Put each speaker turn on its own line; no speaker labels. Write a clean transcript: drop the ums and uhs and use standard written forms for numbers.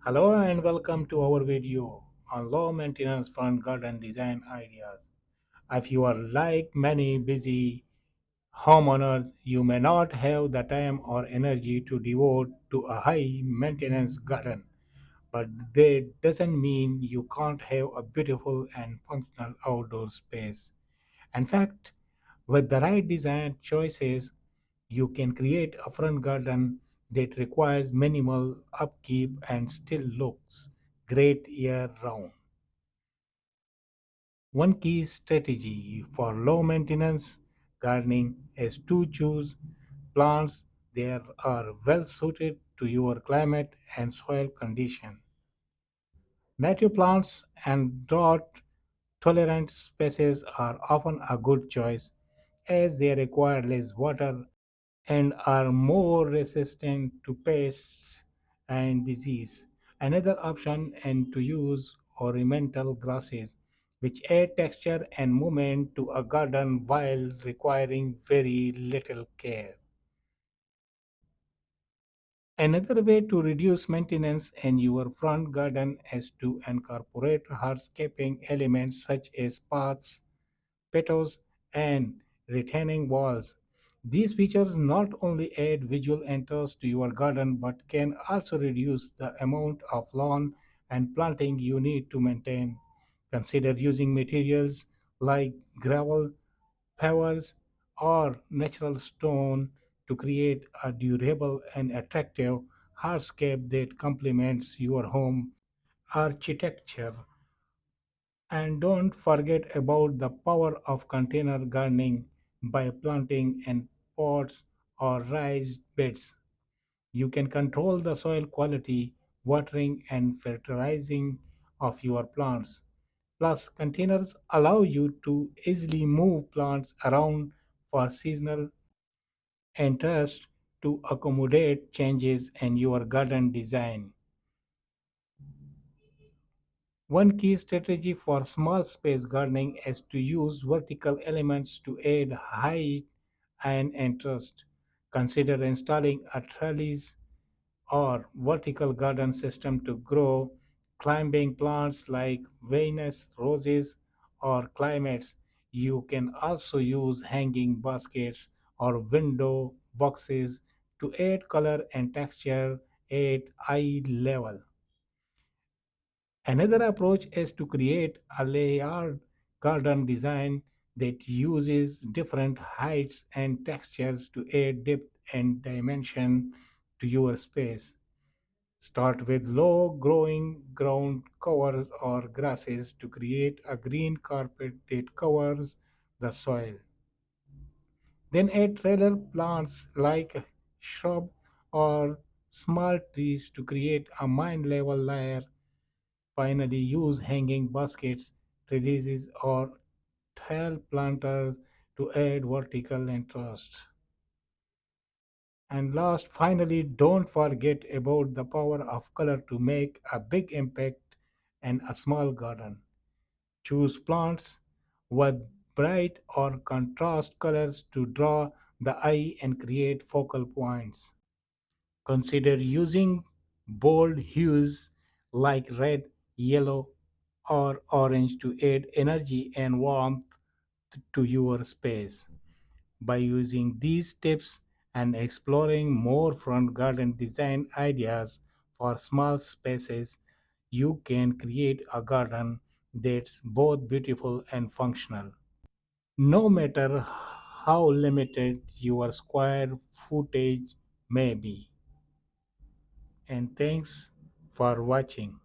Hello and welcome to our video on low maintenance front garden design ideas. If you are like many busy homeowners, you may not have the time or energy to devote to a high maintenance garden, but that doesn't mean you can't have a beautiful and functional outdoor space. In fact, with the right design choices, you can create a front garden that requires minimal upkeep and still looks great year round. One key strategy for low maintenance gardening is to choose plants that are well suited to your climate and soil condition. Native plants and drought tolerant species are often a good choice as they require less water and are more resistant to pests and disease. Another option is to use ornamental grasses, which add texture and movement to a garden while requiring very little care. Another way to reduce maintenance in your front garden is to incorporate hardscaping elements such as paths, petals, and retaining walls. These features not only add visual interest to your garden but can also reduce the amount of lawn and planting you need to maintain. Consider using materials like gravel, pebbles, or natural stone to create a durable and attractive hardscape that complements your home architecture. And don't forget about the power of container gardening by planting in pots or raised beds. You can control the soil quality, watering, and fertilizing of your plants. Plus, containers allow you to easily move plants around for seasonal interest to accommodate changes in your garden design. One key strategy for small space gardening is to use vertical elements to add height and interest. Consider installing a trellis or vertical garden system to grow climbing plants like Venus roses or climates. You can also use hanging baskets or window boxes to add color and texture at eye level. Another approach is to create a layered garden design that uses different heights and textures to add depth and dimension to your space. Start with low growing ground covers or grasses to create a green carpet that covers the soil. Then add trailer plants like shrub or small trees to create a mind level layer. Finally, use hanging baskets, trellises, or tall planters to add vertical interest. And last, finally, don't forget about the power of color to make a big impact in a small garden. Choose plants with bright or contrast colors to draw the eye and create focal points. Consider using bold hues like red, yellow, or orange to add energy and warmth to your space. By using these tips and exploring more front garden design ideas for small spaces, you can create a garden that's both beautiful and functional. No matter how limited your square footage may be. And thanks for watching.